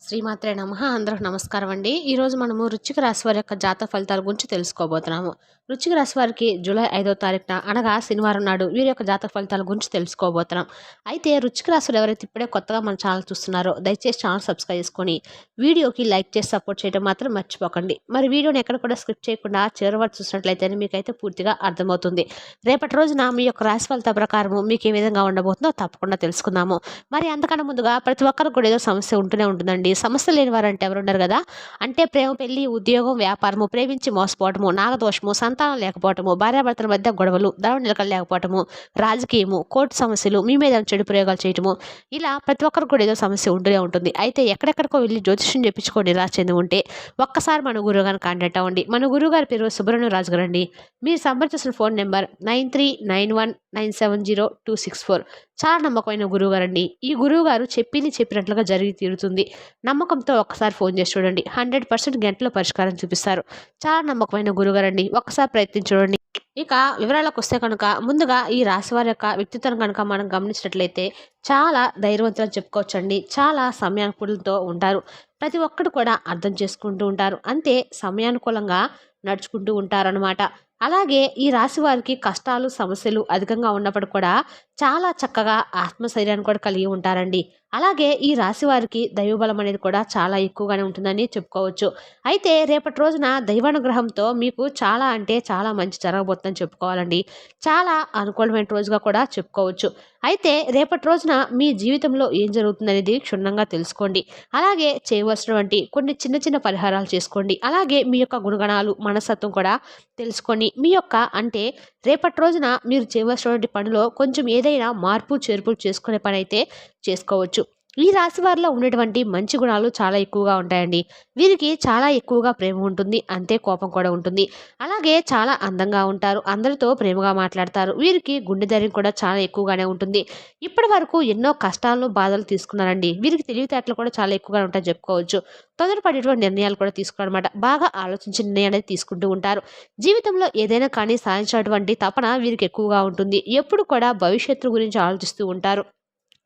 శ్రీమాత్రే నమః. అందరికి నమస్కారం అండి. ఈరోజు మనము వృశ్చిక రాశి వారి యొక్క జాతక ఫలితాల గురించి తెలుసుకోబోతున్నాము. వృశ్చిక రాశి వారికి జూలై 5వ తారీఖున అనగా శనివారం నాడు వీరి యొక్క జాతక ఫలితాల గురించి తెలుసుకోబోతున్నాం. అయితే వృశ్చిక రాశులు ఎవరైతే ఇప్పుడే కొత్తగా మన ఛానల్ చూస్తున్నారో దయచేసి ఛానల్ సబ్స్క్రైబ్ చేసుకొని వీడియోకి లైక్ చేసి సపోర్ట్ చేయడం మాత్రం మర్చిపోకండి. మరి వీడియోని ఎక్కడ కూడా స్కిప్ చేయకుండా చివరి వరకు చూసినట్లయితే మీకైతే పూర్తిగా అర్థమవుతుంది. రేపటి రోజున మీ యొక్క రాశి ఫలితాల ప్రకారము మీకు ఏ విధంగా ఉండబోతుందో తప్పకుండా తెలుసుకుందాము. మరి అంతకన్నా ముందుగా ప్రతి ఒక్కరికి కూడా ఏదో సమస్య ఉంటూనే ఉంటుందండి. సమస్య లేని వారంటే ఎవరున్నారు కదా. అంటే ప్రేమ, పెళ్లి, ఉద్యోగం, వ్యాపారము, ప్రేమించి మోసపోవటము, నాగదోషము, సంతానం లేకపోవటము, భార్యాభర్తల మధ్య గొడవలు, దైవ నిలకడ లేకపోవటము, రాజకీయము, కోర్టు సమస్యలు, మీ మీద చెడు ప్రయోగాలు చేయటము, ఇలా ప్రతి ఒక్కరికి కూడా ఏదో సమస్య ఉంటూనే ఉంటుంది. అయితే ఎక్కడెక్కడికో వెళ్ళి జ్యోతిష్యం చెప్పించుకొని నిరాశ చెంది ఉంటే ఒక్కసారి మన గురువు గారిని కాంటాక్ట్ అవ్వండి. మన గురువు గారి పేరు సుబ్రహ్మణ్య రాజు గారు అండి. మీరు సంప్రదించిన ఫోన్ నెంబర్ 9391970264. చాలా నమ్మకమైన గురువు గారండి. ఈ గురువు గారు చెప్పింది చెప్పినట్లుగా జరిగి తీరుతుంది. నమ్మకంతో ఒక్కసారి ఫోన్ చేసి చూడండి. 100% గంటలో పరిష్కారం చూపిస్తారు. చాలా నమ్మకమైన గురుగారండి. ఒక్కసారి ప్రయత్నించి చూడండి. ఇక వివరాలకు వస్తే కనుక ముందుగా ఈ రాశి వారి యొక్క వ్యక్తిత్వం కనుక మనం గమనించినట్లయితే చాలా ధైర్యవంతులు చెప్పుకోవచ్చండి. చాలా సమయానుకూలంతో ఉంటారు. ప్రతి ఒక్కరు కూడా అర్థం చేసుకుంటూ ఉంటారు. అంతే సమయానుకూలంగా నడుచుకుంటూ ఉంటారనమాట. అలాగే ఈ రాశి వారికి కష్టాలు, సమస్యలు అధికంగా ఉన్నప్పుడు కూడా చాలా చక్కగా ఆత్మశైర్యాన్ని కూడా కలిగి ఉంటారండి. అలాగే ఈ రాశి వారికి దైవబలం అనేది కూడా చాలా ఎక్కువగానే ఉంటుందని చెప్పుకోవచ్చు. అయితే రేపటి రోజున దైవానుగ్రహంతో మీకు చాలా అంటే చాలా మంచి జరగబోతుందని చెప్పుకోవాలండి. చాలా అనుకూలమైన రోజుగా కూడా చెప్పుకోవచ్చు. అయితే రేపటి రోజున మీ జీవితంలో ఏం జరుగుతుందనేది క్షుణ్ణంగా తెలుసుకోండి. అలాగే చేయవలసినటువంటి కొన్ని చిన్న చిన్న పరిహారాలు చేసుకోండి. అలాగే మీ యొక్క గుణగణాలు, మనస్తత్వం కూడా తెలుసుకొని మీ యొక్క అంటే రేపటి రోజున మీరు చేయవలసినటువంటి పనిలో కొంచెం ఏదైనా మార్పు చేర్పులు చేసుకునే పని అయితే చేసుకోవచ్చు. ఈ రాశి వారిలో ఉన్నటువంటి మంచి గుణాలు చాలా ఎక్కువగా ఉంటాయండి. వీరికి చాలా ఎక్కువగా ప్రేమ ఉంటుంది. అంతే కోపం కూడా ఉంటుంది. అలాగే చాలా అందంగా ఉంటారు. అందరితో ప్రేమగా మాట్లాడతారు. వీరికి గుండె ధైర్యం కూడా చాలా ఎక్కువగానే ఉంటుంది. ఇప్పటి వరకు ఎన్నో కష్టాలను, బాధలు తీసుకున్నారండి. వీరికి తెలివితేటలు కూడా చాలా ఎక్కువగా ఉంటాయని చెప్పుకోవచ్చు. తొందరపడేటువంటి నిర్ణయాలు కూడా తీసుకోవాలన్నమాట. బాగా ఆలోచించి నిర్ణయాలు అనేది తీసుకుంటూ ఉంటారు. జీవితంలో ఏదైనా కానీ సాధించినటువంటి తపన వీరికి ఎక్కువగా ఉంటుంది. ఎప్పుడు కూడా భవిష్యత్తు గురించి ఆలోచిస్తూ ఉంటారు.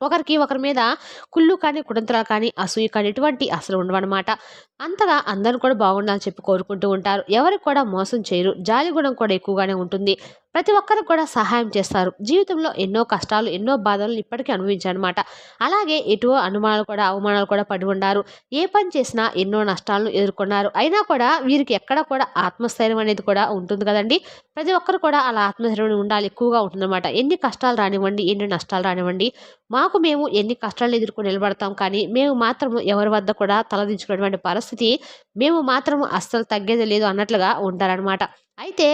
ఒకరికి ఒకరి మీద కుళ్ళు కానీ, కుతంత్రాలు కానీ, అసూయ కానీ ఇటువంటి అసలు ఉండవన్నమాట. అంతగా అందరూ కూడా బాగుండాలని చెప్పి కోరుకుంటూ ఉంటారు. ఎవరికి కూడా మోసం చేయరు. జాలి గుణం కూడా ఎక్కువగానే ఉంటుంది. ప్రతి ఒక్కరికి కూడా సహాయం చేస్తారు. జీవితంలో ఎన్నో కష్టాలు, ఎన్నో బాధలను ఇప్పటికీ అనుభవించారనమాట. అలాగే ఎటో అనుమానాలు కూడా, అవమానాలు కూడా పడి ఉన్నారు. ఏ పని చేసినా ఎన్నో నష్టాలను ఎదుర్కొన్నారు. అయినా కూడా వీరికి ఎక్కడ కూడా ఆత్మస్థైర్యం అనేది కూడా ఉంటుంది కదండి. ప్రతి ఒక్కరు కూడా అలా ఆత్మస్థైర్యం ఉండాలి, ఎక్కువగా ఉంటుందన్నమాట. ఎన్ని కష్టాలు రానివ్వండి, ఎన్ని నష్టాలు రానివ్వండి, మేము ఎన్ని కష్టాలు ఎదుర్కొని నిలబడతాం, కానీ మేము మాత్రం ఎవరి వద్ద కూడా తలదించుకునేటువంటి పరిస్థితి మేము మాత్రం అస్సలు తగ్గేది లేదు అన్నట్లుగా ఉంటారనమాట. అయితే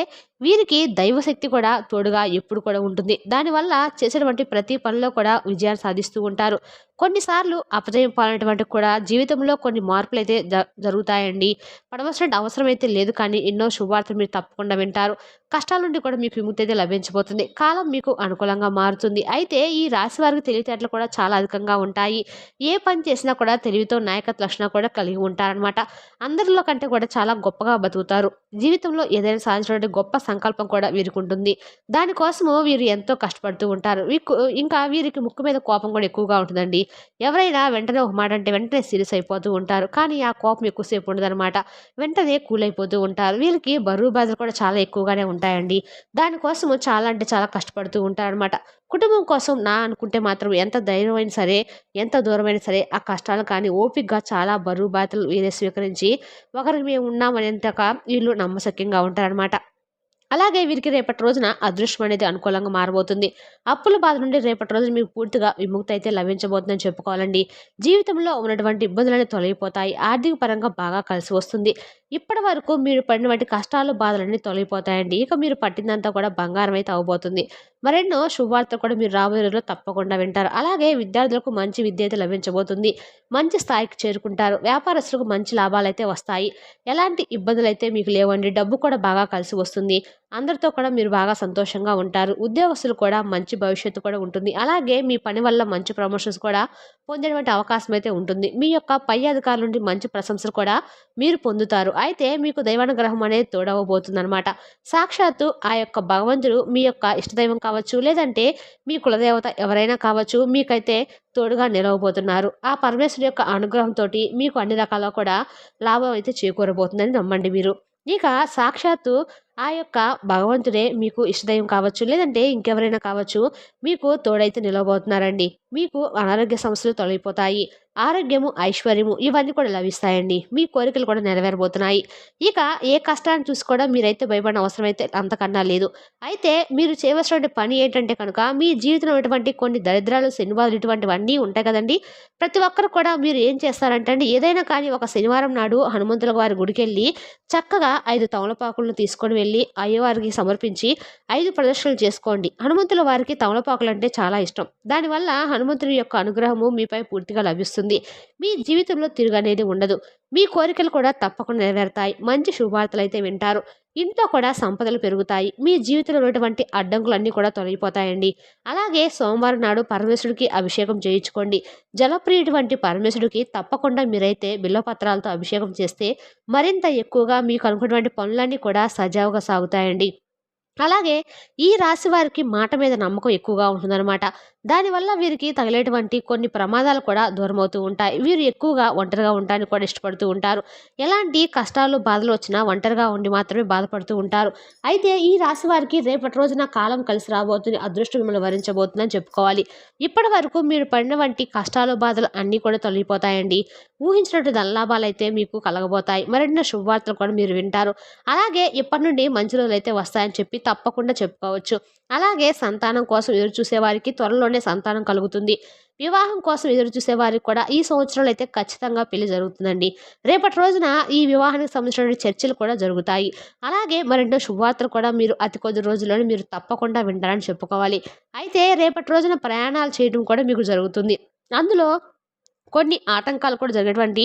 వీరికి దైవశక్తి కూడా తోడుగా ఎప్పుడు కూడా ఉంటుంది. దానివల్ల చేసేటువంటి ప్రతి పనిలో కూడా విజయాలు సాధిస్తూ ఉంటారు. కొన్నిసార్లు అపజయం పాలైనటువంటి కూడా జీవితంలో కొన్ని మార్పులు అయితే జరుగుతాయండి. పడవలసిన అవసరం అయితే లేదు, కానీ ఎన్నో శుభవార్తలు మీరు తప్పకుండా వింటారు. కష్టాల నుండి కూడా మీకు విముక్తి అయితే లభించబోతుంది. కాలం మీకు అనుకూలంగా మారుతుంది. అయితే ఈ రాశి వారికి తెలివితేటలు కూడా చాలా అధికంగా ఉంటాయి. ఏ పని చేసినా కూడా తెలివితో నాయకత్వ లక్షణాలు కూడా కలిగి ఉంటారనమాట. అందరిలో కంటే కూడా చాలా గొప్పగా బతుకుతారు. జీవితంలో ఏదైనా సాధించినటువంటి గొప్ప సంకల్పం కూడా వీరికి ఉంటుంది. దానికోసము వీరు ఎంతో కష్టపడుతూ ఉంటారు. ఇంకా వీరికి ముక్కు మీద కోపం కూడా ఎక్కువగా ఉంటుందండి. ఎవరైనా వెంటనే ఒక మాట అంటే వెంటనే సీరియస్ అయిపోతూ ఉంటారు. కానీ ఆ కోపం ఎక్కువసేపు ఉండదన్నమాట. వెంటనే కూల్ అయిపోతూ ఉంటారు. వీరికి బరువు బాధలు కూడా చాలా ఎక్కువగానే ఉంటాయండి. దానికోసము చాలా అంటే చాలా కష్టపడుతూ ఉంటారనమాట. కుటుంబం కోసం అనుకుంటే మాత్రం ఎంత ధైర్యమైనా సరే, ఎంత దూరమైనా సరే ఆ కష్టాలు కానీ ఓపికగా చాలా బరువు బాధలు వీరే స్వీకరించి ఒకరికి మేము ఉన్నామనేంతగా వీళ్ళు నమ్మశక్యంగా ఉంటారనమాట. అలాగే వీరికి రేపటి రోజున అదృష్టం అనేది అనుకూలంగా మారబోతుంది. అప్పుల బాధ నుండి రేపటి రోజున మీకు పూర్తిగా విముక్తి అయితే లభించబోతుందని చెప్పుకోవాలండి. జీవితంలో ఉన్నటువంటి ఇబ్బందులన్నీ తొలగిపోతాయి. ఆర్థిక పరంగా బాగా కలిసి వస్తుంది. ఇప్పటి వరకు మీరు పడినటువంటి కష్టాలు, బాధలన్నీ తొలగిపోతాయండి. ఇక మీరు పట్టిందంతా కూడా బంగారం అయితే అవబోతుంది. మరెన్నో శుభవార్తలు కూడా మీరు రాబోయే రోజుల్లో తప్పకుండా వింటారు. అలాగే విద్యార్థులకు మంచి విద్య అయితే లభించబోతుంది. మంచి స్థాయికి చేరుకుంటారు. వ్యాపారస్తులకు మంచి లాభాలు అయితే వస్తాయి. ఎలాంటి ఇబ్బందులు అయితే మీకు లేవండి. డబ్బు కూడా బాగా కలిసి వస్తుంది. అందరితో కూడా మీరు బాగా సంతోషంగా ఉంటారు. ఉద్యోగస్తులు కూడా మంచి భవిష్యత్తు కూడా ఉంటుంది. అలాగే మీ పని వల్ల మంచి ప్రమోషన్స్ కూడా పొందేటువంటి అవకాశం అయితే ఉంటుంది. మీ యొక్క పై అధికారుల నుండి మంచి ప్రశంసలు కూడా మీరు పొందుతారు. అయితే మీకు దైవానుగ్రహం అనేది తోడవబోతుందనమాట. సాక్షాత్తు ఆ యొక్క భగవంతుడు మీ యొక్క ఇష్టదైవం కావచ్చు, లేదంటే మీ కులదేవత ఎవరైనా కావచ్చు, మీకైతే తోడుగా నిలవబోతున్నారు. ఆ పరమేశ్వరుడి యొక్క అనుగ్రహంతోటి మీకు అన్ని రకాలుగా కూడా లాభం అయితే చేకూరబోతుందని నమ్మండి మీరు. ఇక సాక్షాత్తు ఆ యొక్క భగవంతుడే మీకు ఇష్టదైవం కావచ్చు, లేదంటే ఇంకెవరైనా కావచ్చు, మీకు తోడైతే నిలవబోతున్నారండి. మీకు అనారోగ్య సమస్యలు తొలగిపోతాయి. ఆరోగ్యము, ఐశ్వర్యము ఇవన్నీ కూడా లభిస్తాయండి. మీ కోరికలు కూడా నెరవేరబోతున్నాయి. ఇక ఏ కష్టాన్ని చూసి కూడా మీరైతే భయపడిన అవసరం అయితే అంతకన్నా లేదు. అయితే మీరు చేయవలసినటువంటి పని ఏంటంటే కనుక, మీ జీవితంలో ఉన్నటువంటి కొన్ని దరిద్రాలు, శనిబాధలు ఇటువంటివన్నీ ఉంటాయి కదండీ! ప్రతి ఒక్కరు కూడా మీరు ఏం చేస్తారంటే అండి, ఏదైనా కానీ ఒక శనివారం నాడు హనుమంతుల వారి గుడికెళ్ళి చక్కగా 5 తమలపాకులను తీసుకొని వెళ్ళి అయ్యవారికి సమర్పించి 5 ప్రదక్షిణలు చేసుకోండి. హనుమంతుల వారికి తమలపాకులంటే చాలా ఇష్టం. దానివల్ల హనుమంతుని యొక్క అనుగ్రహము మీపై పూర్తిగా లభిస్తుంది. మీ జీవితంలో తిరుగనేది ఉండదు. మీ కోరికలు కూడా తప్పకుండా నెరవేరుతాయి. మంచి శుభవార్తలైతే వింటారు. ఇంట్లో కూడా సంపదలు పెరుగుతాయి. మీ జీవితంలో ఉన్నటువంటి అడ్డంకులన్నీ కూడా తొలగిపోతాయండి. అలాగే సోమవారం నాడు పరమేశ్వరుడికి అభిషేకం చేయించుకోండి. జలప్రియుటువంటి పరమేశ్వరుడికి తప్పకుండా మీరైతే బిల్వపత్రాలతో అభిషేకం చేస్తే మరింత ఎక్కువగా మీకు అనుకున్నటువంటి పనులన్నీ కూడా సజావుగా సాగుతాయండి. అలాగే ఈ రాశి వారికి మాట మీద నమ్మకం ఎక్కువగా ఉంటుందన్నమాట. దానివల్ల వీరికి తగిలేటువంటి కొన్ని ప్రమాదాలు కూడా దూరమవుతూ ఉంటాయి. వీరు ఎక్కువగా ఒంటరిగా ఉండటానికి కూడా ఇష్టపడుతూ ఉంటారు. ఎలాంటి కష్టాలు, బాధలు వచ్చినా ఒంటరిగా ఉండి మాత్రమే బాధపడుతూ ఉంటారు. అయితే ఈ రాశి వారికి రేపటి రోజున కాలం కలిసి రాబోతుంది. అదృష్టం మిమ్మల్ని వరించబోతుందని చెప్పుకోవాలి. ఇప్పటి వరకు మీరు పడిన వంటి కష్టాలు, బాధలు అన్నీ కూడా తొలగిపోతాయండి. ఊహించినట్టు ధనలాభాలైతే మీకు కలగబోతాయి. మరిన్ని శుభవార్తలు కూడా మీరు వింటారు. అలాగే ఇప్పటి నుండి మంచి రోజులైతే వస్తాయని చెప్పి తప్పకుండా చెప్పుకోవచ్చు. అలాగే సంతానం కోసం ఎదురు చూసే వారికి త్వరలోనే సంతానం కలుగుతుంది. వివాహం కోసం ఎదురు చూసే వారికి కూడా ఈ సంవత్సరంలో అయితే ఖచ్చితంగా పెళ్లి జరుగుతుందండి. రేపటి రోజున ఈ వివాహానికి సంబంధించిన చర్చలు కూడా జరుగుతాయి. అలాగే మరెన్నో శుభవార్తలు కూడా మీరు అతి కొద్ది రోజుల్లోనే మీరు తప్పకుండా వింటారని చెప్పుకోవాలి. అయితే రేపటి రోజున ప్రయాణాలు చేయడం కూడా మీకు జరుగుతుంది. అందులో కొన్ని ఆటంకాలు కూడా జరిగేటువంటి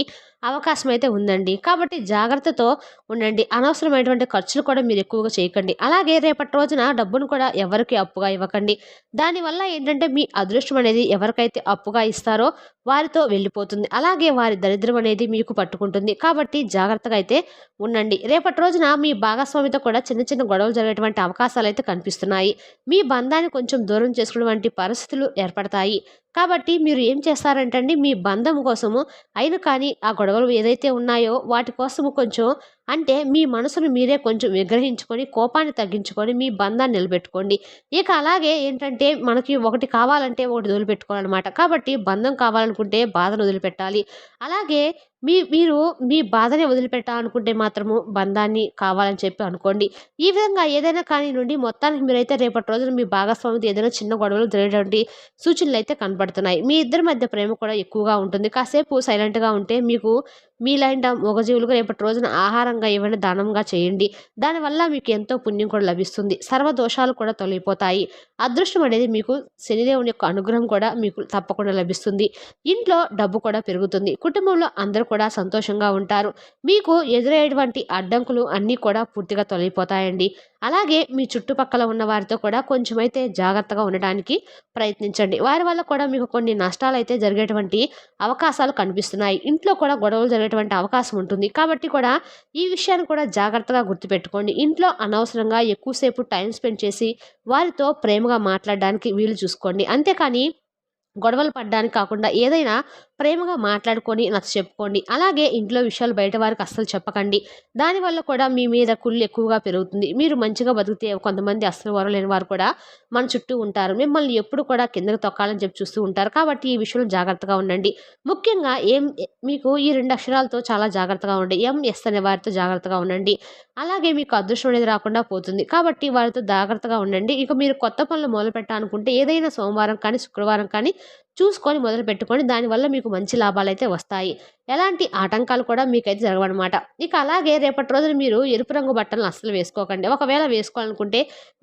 అవకాశం అయితే ఉందండి. కాబట్టి జాగ్రత్తతో ఉండండి. అనవసరమైనటువంటి ఖర్చులు కూడా మీరు ఎక్కువగా చేయకండి. అలాగే రేపటి రోజున డబ్బును కూడా ఎవరికీ అప్పుగా ఇవ్వకండి. దానివల్ల ఏంటంటే మీ అదృష్టం అనేది ఎవరికైతే అప్పుగా ఇస్తారో వారితో వెళ్ళిపోతుంది. అలాగే వారి దరిద్రం అనేది మీకు పట్టుకుంటుంది. కాబట్టి జాగ్రత్తగా అయితే ఉండండి. రేపటి రోజున మీ భాగస్వామితో కూడా చిన్న చిన్న గొడవలు జరిగేటువంటి అవకాశాలు అయితే కనిపిస్తున్నాయి. మీ బంధాన్ని కొంచెం దూరం చేసుకునేటువంటి పరిస్థితులు ఏర్పడతాయి. కాబట్టి మీరు ఏం చేస్తారంటే అండి, మీ బంధం కోసము అయినా కానీ ఆ గొడవలు ఏదైతే ఉన్నాయో వాటి కోసము కొంచెం అంటే మీ మనసును మీరే కొంచెం విగ్రహించుకొని, కోపాన్ని తగ్గించుకొని మీ బంధాన్ని నిలబెట్టుకోండి. ఇక అలాగే ఏంటంటే మనకి ఒకటి కావాలంటే ఒకటి వదిలిపెట్టుకోవాలన్నమాట. కాబట్టి బంధం కావాలనుకుంటే బాధను వదిలిపెట్టాలి. అలాగే మీరు మీ బాధని వదిలిపెట్టాలనుకుంటే మాత్రము బంధాన్ని కావాలని చెప్పి అనుకోండి. ఈ విధంగా ఏదైనా కానీ నుండి మొత్తానికి మీరైతే రేపటి రోజున మీ భాగస్వామితో ఏదైనా చిన్న గొడవలు జరిగేటువంటి సూచనలైతే కనపడుతున్నాయి. మీ ఇద్దరి మధ్య ప్రేమ కూడా ఎక్కువగా ఉంటుంది. కాసేపు సైలెంట్‌గా ఉంటే మీకు మీలాంటి మూగజీవులకు రేపటి రోజున ఆహారంగా ఇవ్వండి, దానంగా చేయండి. దానివల్ల మీకు ఎంతో పుణ్యం కూడా లభిస్తుంది. సర్వ దోషాలు కూడా తొలగిపోతాయి. అదృష్టం అనేది మీకు శనిదేవుని యొక్క అనుగ్రహం కూడా మీకు తప్పకుండా లభిస్తుంది. ఇంట్లో డబ్బు కూడా పెరుగుతుంది. కుటుంబంలో అందరూ కూడా సంతోషంగా ఉంటారు. మీకు ఎదురయ్యేటువంటి అడ్డంకులు అన్నీ కూడా పూర్తిగా తొలగిపోతాయండి. అలాగే మీ చుట్టుపక్కల ఉన్న వారితో కూడా కొంచెమైతే జాగ్రత్తగా ఉండటానికి ప్రయత్నించండి. వారి వల్ల కూడా మీకు కొన్ని నష్టాలైతే జరిగేటువంటి అవకాశాలు కనిపిస్తున్నాయి. ఇంట్లో కూడా గొడవలు జరిగేటువంటి అవకాశం ఉంటుంది. కాబట్టి కూడా ఈ విషయాన్ని కూడా జాగ్రత్తగా గుర్తుపెట్టుకోండి. ఇంట్లో అనవసరంగా ఎక్కువసేపు టైం స్పెండ్ చేసి వారితో ప్రేమగా మాట్లాడడానికి వీలు చూసుకోండి. అంతేకాని గొడవలు పడడానికి కాకుండా ఏదైనా ప్రేమగా మాట్లాడుకొని నచ్చచెప్పుకోండి. అలాగే ఇంట్లో విషయాలు బయట వారికి అస్సలు చెప్పకండి. దానివల్ల కూడా మీ మీద కుళ్ళు ఎక్కువగా పెరుగుతుంది. మీరు మంచిగా బతికితే కొంతమంది అస్సలు ఓర్వలేని వారు కూడా మన చుట్టూ ఉంటారు. మిమ్మల్ని ఎప్పుడు కూడా కిందకి తొక్కాలని చెప్పి చూస్తూ ఉంటారు. కాబట్టి ఈ విషయంలో జాగ్రత్తగా ఉండండి. ముఖ్యంగా మీకు ఈ 2 అక్షరాలతో చాలా జాగ్రత్తగా ఉండండి. ఎస్ అనే వారితో జాగ్రత్తగా ఉండండి. అలాగే మీకు అదృష్టం అనేది రాకుండా పోతుంది. కాబట్టి వారితో జాగ్రత్తగా ఉండండి. ఇక మీరు కొత్త పనులు మొదలుపెట్టాలనుకుంటే ఏదైనా సోమవారం కానీ, శుక్రవారం కానీ చూసుకొని మొదలుపెట్టుకోండి. దానివల్ల మీకు మంచి లాభాలైతే వస్తాయి. ఎలాంటి ఆటంకాలు కూడా మీకైతే జరగవనమాట. ఇక అలాగే రేపటి రోజున మీరు ఎరుపు రంగు బట్టలను అస్సలు వేసుకోకండి. ఒకవేళ వేసుకోవాలనుకుంటే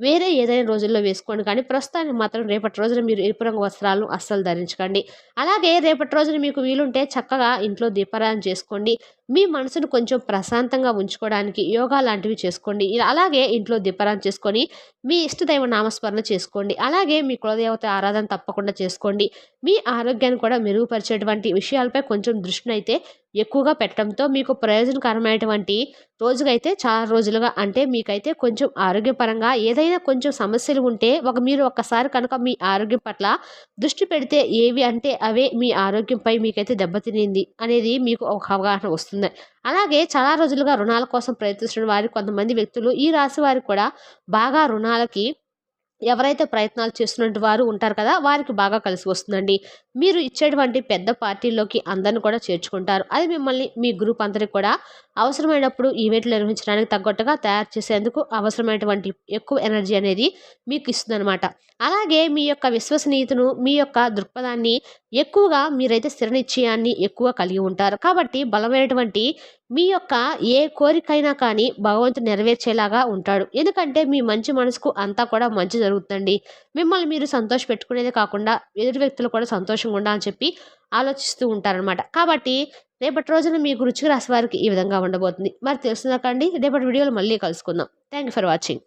వేరే ఏదైనా రోజుల్లో వేసుకోండి. కానీ ప్రస్తుతానికి మాత్రం రేపటి రోజున మీరు ఎరుపు రంగు వస్త్రాలను అస్సలు ధరించకండి. అలాగే రేపటి రోజున మీకు వీలుంటే చక్కగా ఇంట్లో దీపారాధన చేసుకోండి. మీ మనసును కొంచెం ప్రశాంతంగా ఉంచుకోవడానికి యోగా లాంటివి చేసుకోండి. అలాగే ఇంట్లో దీపారాధన చేసుకొని మీ ఇష్టదైవ నామస్మరణ చేసుకోండి. అలాగే మీ కులదేవత ఆరాధన తప్పకుండా చేసుకోండి. మీ ఆరోగ్యాన్ని కూడా మెరుగుపరిచేటువంటి విషయాలపై కొంచెం దృష్టినైతే ఎక్కువగా పెట్టడంతో మీకు ప్రయోజనకరమైనటువంటి రోజుకైతే చాలా రోజులుగా అంటే మీకైతే కొంచెం ఆరోగ్యపరంగా ఏదైనా కొంచెం సమస్యలు ఉంటే మీరు ఒక్కసారి కనుక మీ ఆరోగ్యం పట్ల దృష్టి పెడితే ఏవి అంటే అవే మీ ఆరోగ్యంపై మీకైతే దెబ్బతినింది అనేది మీకు ఒక అవగాహన వస్తుంది. అలాగే చాలా రోజులుగా రుణాల కోసం ప్రయత్నిస్తున్న వారు కొంతమంది వ్యక్తులు ఈ రాశి వారికి కూడా బాగా రుణాలకి ఎవరైతే ప్రయత్నాలు చేస్తున్నటువంటి వారు ఉంటారు కదా! వారికి బాగా కలిసి వస్తుందండి. మీరు ఇచ్చేటువంటి పెద్ద పార్టీల్లోకి అందరిని కూడా చేర్చుకుంటారు. అది మిమ్మల్ని మీ గ్రూప్ అందరికి కూడా అవసరమైనప్పుడు ఈవెంట్లు నిర్వహించడానికి తగ్గట్టుగా తయారు చేసేందుకు అవసరమైనటువంటి ఎక్కువ ఎనర్జీ అనేది మీకు ఇస్తుందనమాట. అలాగే మీ యొక్క విశ్వసనీయతను, మీ యొక్క దృక్పథాన్ని ఎక్కువగా మీరైతే స్థిర నిశ్చయాన్ని ఎక్కువ కలిగి ఉంటారు. కాబట్టి బలమైనటువంటి మీ యొక్క ఏ కోరికైనా కానీ భగవంతుడు నెరవేర్చేలాగా ఉంటాడు. ఎందుకంటే మీ మంచి మనసుకు అంతా కూడా మంచి జరుగుతుందండి. మిమ్మల్ని మీరు సంతోషపెట్టుకునేదే కాకుండా ఎదుటి వ్యక్తులు కూడా సంతోషంగా ఉండాలని చెప్పి ఆలోచిస్తూ ఉంటారనమాట. కాబట్టి రేపటి రోజున మీకు వృశ్చిక రాశి వారికి ఈ విధంగా ఉండబోతుంది. మరి తెలుస్తుందా అండి? రేపటి వీడియోలో మళ్ళీ కలుసుకుందాం. Thank you for watching.